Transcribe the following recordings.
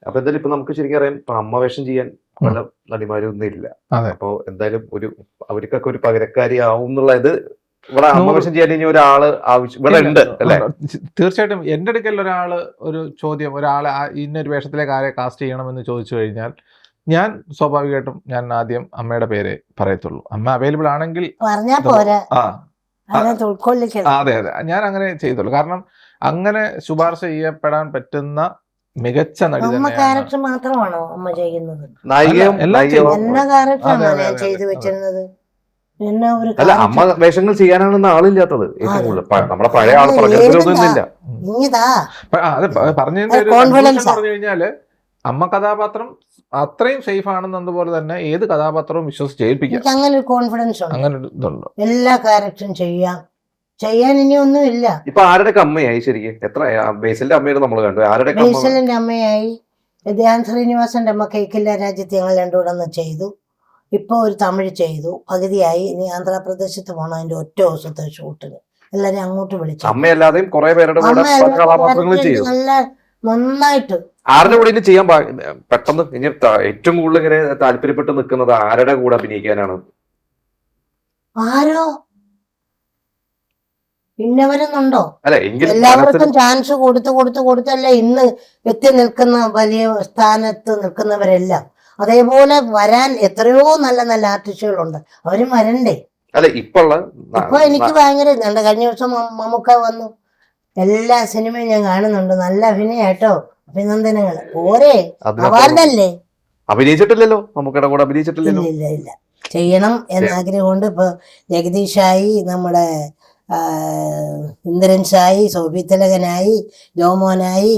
അപ്പൊ എന്തായാലും ഇപ്പൊ നമുക്ക് ശരിക്കും അറിയാം, ഇപ്പൊ അമ്മ വേഷം ചെയ്യാൻ പല നടിമാരും ഒന്നും ഇല്ല. അപ്പൊ എന്തായാലും അവർക്കൊക്കെ ഒരു പകരക്കാരി ആവും എന്നുള്ള ഇത് ഇവിടെ അമ്മ വേഷം ചെയ്യാൻ ഇനി ഒരാള് ആവശ്യം ഇവിടെ ഉണ്ട് അല്ലെ? തീർച്ചയായിട്ടും എന്റെ അടുക്കൽ ഒരാള് ഒരു ചോദ്യം, ഒരാളെ ഇന്നൊരു വേഷത്തിലേക്ക് ആരെ കാസ്റ്റ് ചെയ്യണമെന്ന് ചോദിച്ചു കഴിഞ്ഞാൽ ഞാൻ സ്വാഭാവികമായിട്ടും ഞാൻ ആദ്യം അമ്മയുടെ പേരെ പറയത്തുള്ളൂ. അമ്മ അവൈലബിൾ ആണെങ്കിൽ അതെ അതെ ഞാൻ അങ്ങനെ ചെയ്തുള്ളൂ. കാരണം അങ്ങനെ ശുപാർശ ചെയ്യപ്പെടാൻ പറ്റുന്ന മികച്ച നടി മാത്രമാണോ അമ്മ ചെയ്യുന്നത്? അല്ല, അമ്മ വേഷങ്ങൾ ചെയ്യാനാണ് ആളില്ലാത്തത് ഏറ്റവും കൂടുതൽ. നമ്മുടെ പഴയ ആൾ പറഞ്ഞില്ല. പറഞ്ഞതിന്റെ പറഞ്ഞു കഴിഞ്ഞാല് അമ്മ കഥാപാത്രം അത്രയും സേഫ് ആണെന്ന് അതുപോലെ തന്നെ ഏത് കഥാപാത്രവും വിശ്വസിച്ച് ഏൽപ്പിക്കാം. അങ്ങനെ ഒരു കോൺഫിഡൻസ് ഉണ്ട്, അങ്ങനെ ഇതുണ്ട്. എല്ലാ ക്യാരക്ടറും ചെയ്യാൻ ഇനി ഒന്നുമില്ല. ഇപ്പൊ ആരുടെ അമ്മയായി ശരിക്കും? എത്ര ബേസിലിന്റെ അമ്മയുടെ നമ്മൾ കണ്ടു, ആരുടെ ബേസിലിന്റെ അമ്മയായി? ധ്യാൻ ശ്രീനിവാസന്റെ അമ്മ കേക്കില്ല രാജ്യത്ത് ഞങ്ങൾ രണ്ടുകൂടെ ചെയ്തു. ഇപ്പൊ ഒരു തമിഴ് ചെയ്തു, പകുതിയായി. ഇനി ആന്ധ്രാപ്രദേശത്ത് പോകണം അതിന്റെ ഒറ്റ ദിവസത്തെ ഷൂട്ടിന്. എല്ലാരും അങ്ങോട്ട് വിളിച്ചു. അമ്മയല്ലാതെയും കുറെ പേരുടെ നല്ല നന്നായിട്ട്. ആരുടെ കൂടെ ചെയ്യാൻ പെട്ടെന്ന് ഇനി ഏറ്റവും കൂടുതൽ ഇങ്ങനെ താല്പര്യപ്പെട്ട് നിൽക്കുന്നത് ആരുടെ കൂടെ അഭിനയിക്കാനാണ്? ആരോ ഇന്നവരെന്നുണ്ടോ? അല്ല, എല്ലാവർക്കും ചാൻസ് കൊടുത്തല്ലേ ഇന്ന് എത്തി നിൽക്കുന്ന വലിയ സ്ഥാനത്ത് നിൽക്കുന്നവരെല്ലാം. അതേപോലെ വരാൻ എത്രയോ നല്ല നല്ല ആർട്ടിസ്റ്റുകളുണ്ട്, അവരും വരണ്ടേ? അല്ല, ഇപ്പൊ എനിക്ക് ഭയങ്കര ഇതുണ്ട്. കഴിഞ്ഞ ദിവസം മമ്മൂക്ക വന്നു, എല്ലാ സിനിമയും ഞാൻ കാണുന്നുണ്ട്, നല്ല അഭിനയാട്ടോ, അഭിനന്ദനങ്ങൾ. പോരെ, അവാർഡല്ലേ? അഭിനയിച്ചിട്ടില്ലല്ലോ, നമുക്കിടെ കൂടെ അഭിനയിച്ചിട്ടില്ലല്ലോ. ഇല്ല ചെയ്യണം എന്നാഗ്രഹമുണ്ട്. ഇപ്പൊ ജഗദീഷായി, നമ്മുടെ ഇന്ദ്രൻ ഷായി, സോഫി തിലകനായി, ജോമോനായി,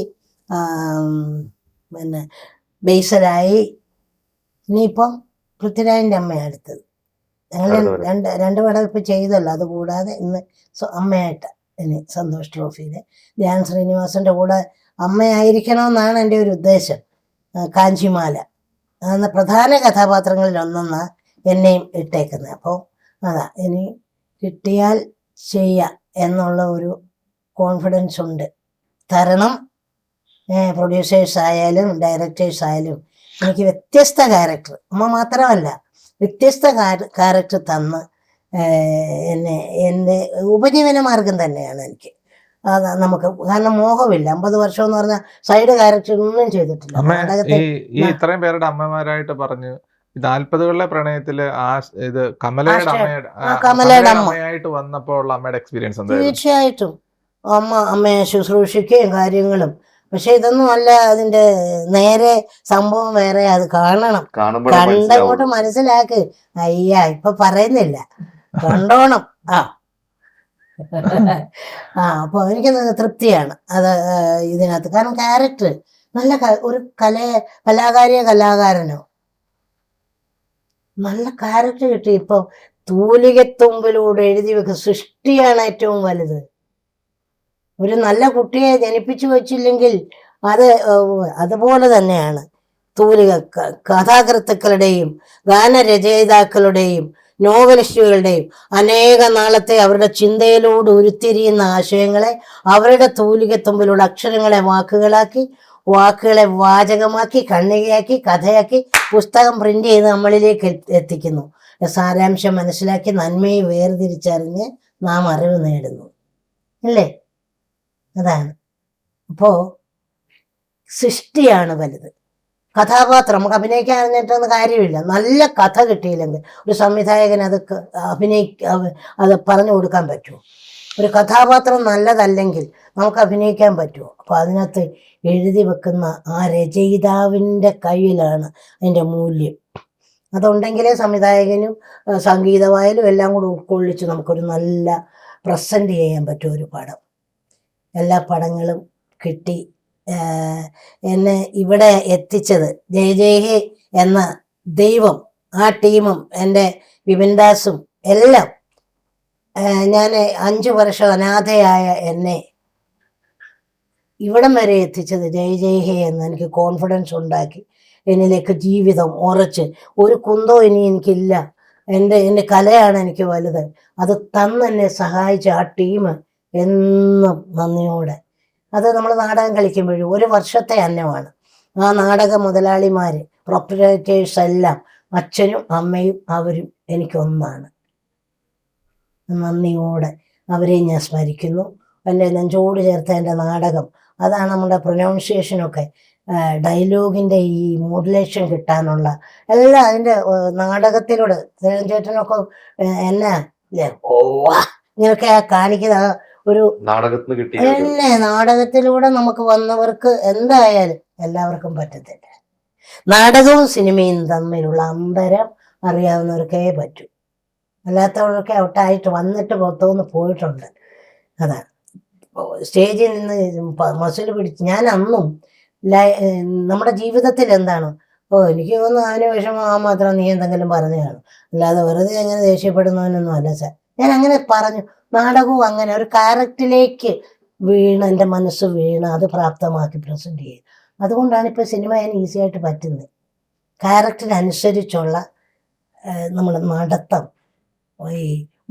പിന്നെ ബേസലായി, ഇനിയിപ്പം പൃഥ്വിരാജിന്റെ അമ്മയാണ് അടുത്തത്. ഞങ്ങൾ രണ്ട് പടം ഇപ്പൊ ചെയ്തല്ലോ. അതുകൂടാതെ ഇന്ന് അമ്മയായിട്ട് ഇനി സന്തോഷ് ട്രോഫിയില് ധ്യാൻ ശ്രീനിവാസന്റെ കൂടെ അമ്മയായിരിക്കണമെന്നാണ് എൻ്റെ ഒരു ഉദ്ദേശം. കാഞ്ചിമാല എന്ന പ്രധാന കഥാപാത്രങ്ങളിൽ ഒന്നെന്നാ എന്നെയും ഇട്ടേക്കുന്നത്. അപ്പോൾ അതാ ഇനി കിട്ടിയാൽ ചെയ്യാം എന്നുള്ള ഒരു കോൺഫിഡൻസ് ഉണ്ട്. തരണം. പ്രൊഡ്യൂസേഴ്സ് ആയാലും ഡയറക്ടേഴ്സ് ആയാലും എനിക്ക് വ്യത്യസ്ത ക്യാരക്ടർ, അമ്മ മാത്രമല്ല, വ്യത്യസ്ത ക്യാരക്ടർ തന്ന് എന്നെ എൻ്റെ ഉപജീവന മാർഗം തന്നെയാണ് എനിക്ക്. നമുക്ക് കാരണം മോഹമില്ല. 50 വർഷം എന്ന് പറഞ്ഞാൽ സൈഡ് ക്യാരക്ടർ ഒന്നും ചെയ്തിട്ടില്ല. ഈ ഇത്രയും പേരുടെ അമ്മമാരായിട്ട് പറഞ്ഞു 40കളിലെ പ്രണയത്തില് ഇത് കമലയുടെ അമ്മയായിട്ട് വന്നപ്പോൾ ഉള്ള അമ്മയുടെ എക്സ്പീരിയൻസ്? തീർച്ചയായിട്ടും അമ്മയെ ശുശ്രൂഷിക്കുകയും കാര്യങ്ങളും. പക്ഷെ ഇതൊന്നും അല്ല, അതിന്റെ നേരെ സംഭവം വേറെ. അത് കാണണം, കണ്ടങ്ങോട്ട് മനസ്സിലാക്ക്. ഇപ്പൊ പറയുന്നില്ല, കണ്ടോണം. അപ്പൊ എനിക്ക് തൃപ്തിയാണ് അത് ഇതിനകത്ത്. കാരണം ക്യാരക്ടർ നല്ല ഒരു കലാകാരനോ നല്ല ക്യാരക്ടർ കിട്ടി. ഇപ്പൊ തൂലികത്തുമ്പിലൂടെ എഴുതി വെക്കുക സൃഷ്ടിയാണ് ഏറ്റവും വലുത്. ഒരു നല്ല കുട്ടിയെ ജനിപ്പിച്ചു വെച്ചില്ലെങ്കിൽ അതുപോലെ തന്നെയാണ് തൂലിക. കഥാകൃത്തുക്കളുടെയും ഗാനരചയിതാക്കളുടെയും നോവലിസ്റ്റുകളുടെയും അനേക നാളത്തെ അവരുടെ ചിന്തയിലൂടെ ഉരുത്തിരിയുന്ന ആശയങ്ങളെ അവരുടെ തൂലികത്തുമ്പിലൂടെ അക്ഷരങ്ങളെ വാക്കുകളാക്കി, വാക്കുകളെ വാചകമാക്കി, കണ്ണികയാക്കി, കഥയാക്കി, പുസ്തകം പ്രിന്റ് ചെയ്ത് നമ്മളിലേക്ക് എത്തിക്കുന്നു. സാരാംശം മനസ്സിലാക്കി നന്മയെ വേർതിരിച്ചറിഞ്ഞ് നാം അറിവ് നേടുന്നു, അല്ലേ? അതാണ്. അപ്പോ സൃഷ്ടിയാണ് വലുത്. കഥാപാത്രം നമുക്ക് അഭിനയിക്കാൻ അറിഞ്ഞിട്ടൊന്നും കാര്യമില്ല. നല്ല കഥ കിട്ടിയില്ലെങ്കിൽ ഒരു സംവിധായകൻ അത് പറഞ്ഞു കൊടുക്കാൻ പറ്റുമോ? ഒരു കഥാപാത്രം നല്ലതല്ലെങ്കിൽ നമുക്ക് അഭിനയിക്കാൻ പറ്റുമോ? അപ്പൊ അതിനകത്ത് എഴുതി വെക്കുന്ന ആ രചയിതാവിൻ്റെ കയ്യിലാണ് അതിൻ്റെ മൂല്യം. അതുണ്ടെങ്കിലേ സംവിധായകനും സംഗീതമായാലും എല്ലാം കൂടെ ഉൾക്കൊള്ളിച്ച് നമുക്കൊരു നല്ല പ്രസന്റ് ചെയ്യാൻ പറ്റും ഒരു പടം. എല്ലാ പടങ്ങളും കിട്ടി എന്നെ ഇവിടെ എത്തിച്ചത് ജയഹേ എന്ന ദൈവം, ആ ടീമും എൻ്റെ വിപിൻദാസും എല്ലാം. ഞാൻ 5 വർഷം അനാഥയായ എന്നെ ഇവിടം വരെ എത്തിച്ചത് ജയഹേ എന്ന് എനിക്ക് കോൺഫിഡൻസ് ഉണ്ടാക്കി. എന്നിലേക്ക് ജീവിതം ഉറച്ച് ഒരു കുന്തോ ഇനി എനിക്കില്ല. എൻ്റെ കലയാണ് എനിക്ക് വലുത്. അത് തന്നെന്നെ സഹായിച്ച ആ ടീം എന്നും നന്ദിയോടെ. അത് നമ്മൾ നാടകം കളിക്കുമ്പോഴും 1 വർഷത്തെ അന്നമാണ്. ആ നാടക മുതലാളിമാര് പ്രൊപ്പറേറ്റേഴ്സ് എല്ലാം അച്ഛനും അമ്മയും അവരും എനിക്കൊന്നാണ്. നന്ദിയോടെ അവരെ ഞാൻ സ്മരിക്കുന്നു. എൻ്റെ നെഞ്ചോട് ചേർത്ത എൻ്റെ നാടകം, അതാണ് നമ്മുടെ പ്രൊനൗൺസിയേഷനൊക്കെ, ഡയലോഗിൻ്റെ ഈ മോഡുലേഷൻ കിട്ടാനുള്ള എല്ലാം അതിൻ്റെ നാടകത്തിലൂടെ ചേട്ടനൊക്കെ എന്നാ ഓ ഇങ്ങനെയൊക്കെ കാണിക്കുന്ന ഒരു നാടകത്തിന് കിട്ടിയ എന്നെ നാടകത്തിലൂടെ നമുക്ക് വന്നവർക്ക് എന്തായാലും എല്ലാവർക്കും പറ്റത്തില്ല. നാടകവും സിനിമയും തമ്മിലുള്ള അന്തരം അറിയാവുന്നവർക്കേ പറ്റൂ. അല്ലാത്തവരൊക്കെ ഔട്ടായിട്ട് വന്നിട്ട് പുറത്തുനിന്ന് പോയിട്ടുണ്ട്. അതാണ് സ്റ്റേജിൽ നിന്ന് മസിൽ പിടിച്ച് ഞാൻ അന്നും നമ്മുടെ ജീവിതത്തിൽ എന്താണ് എനിക്ക് തോന്നുന്നു അതിന് വിഷമമാകാൻ മാത്രം നീ എന്തെങ്കിലും പറഞ്ഞു കാണും, അല്ലാതെ വെറുതെ അങ്ങനെ ദേഷ്യപ്പെടുന്നവനൊന്നും അല്ല സാർ. ഞാൻ അങ്ങനെ പറഞ്ഞു. നാടകവും അങ്ങനെ ഒരു ക്യാരക്ടറിലേക്ക് വീണ് എൻ്റെ മനസ്സ് വീണ് അത് പ്രാപ്തമാക്കി പ്രസൻറ്റ് ചെയ്യും. അതുകൊണ്ടാണ് ഇപ്പോൾ സിനിമ ഞാൻ ഈസി ആയിട്ട് പറ്റുന്നത്. ക്യാരക്ടറിനനുസരിച്ചുള്ള നമ്മുടെ നടത്തം, ഈ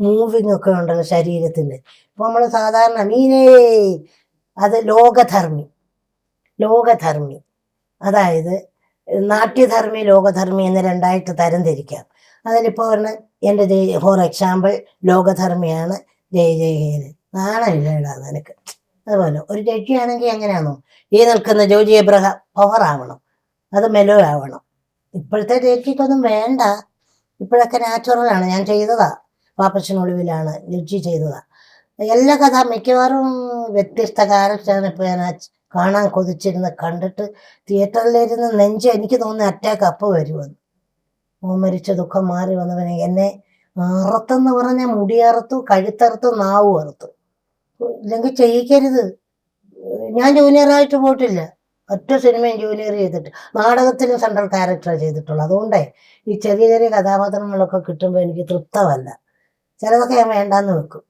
മൂവിങ് ഒക്കെ ഉണ്ടല്ലോ ശരീരത്തിൻ്റെ. ഇപ്പോൾ നമ്മൾ സാധാരണ മീനേ അത് ലോകധർമ്മി, അതായത് നാട്യധർമ്മി ലോകധർമ്മി എന്ന് രണ്ടായിട്ട് തരംതിരിക്കാം. അതിലിപ്പോൾ പറഞ്ഞ എൻ്റെ ഫോർ എക്സാമ്പിൾ ലോകധർമ്മിയാണ് ജയജയഹേന്, നാണമില്ലേടാ നിനക്ക്. അതുപോലെ ഒരു ജഡ്ജിയാണെങ്കിൽ എങ്ങനെയാണോ ഈ നിൽക്കുന്ന ജോജി എബ്രഹാം പവർ ആവണം, അത് മെലോ ആവണം. ഇപ്പോഴത്തെ ജഡ്ജിക്കൊന്നും വേണ്ട, ഇപ്പോഴൊക്കെ നാച്ചുറലാണ്. ഞാൻ ചെയ്തതാ, പാപ്പച്ചനൊളിവിലാണ് ജഡ്ജി ചെയ്തതാ. എല്ലാ കഥ മിക്കവാറും വ്യത്യസ്ത ക്യാരക്ടറാണ് ഇപ്പോൾ ഞാൻ കാണാൻ കൊതിച്ചിരുന്ന് കണ്ടിട്ട് തിയേറ്ററിലിരുന്ന് നെഞ്ച് എനിക്ക് തോന്നുന്ന അറ്റാക്ക് അപ്പം വരുമെന്ന്. മരിച്ച ദുഃഖം മാറി വന്നവനെ എന്നെ അറുത്തെന്ന് പറഞ്ഞാൽ മുടി അറുത്തു, കഴുത്തറുത്തു, നാവ് അറുത്തു. ഇല്ലെങ്കിൽ ചെയ്യിക്കരുത്. ഞാൻ ജൂനിയറായിട്ട് പോയിട്ടില്ല, ഒറ്റ സിനിമയും ജൂനിയർ ചെയ്തിട്ട്, നാടകത്തിലും സെൻട്രൽ ക്യാരക്ടറാണ് ചെയ്തിട്ടുള്ളൂ. അതുകൊണ്ടേ ഈ ചെറിയ ചെറിയ കഥാപാത്രങ്ങളൊക്കെ കിട്ടുമ്പോൾ എനിക്ക് തൃപ്തമല്ല. ചിലതൊക്കെ ഞാൻ വേണ്ടാന്ന് വെക്കും.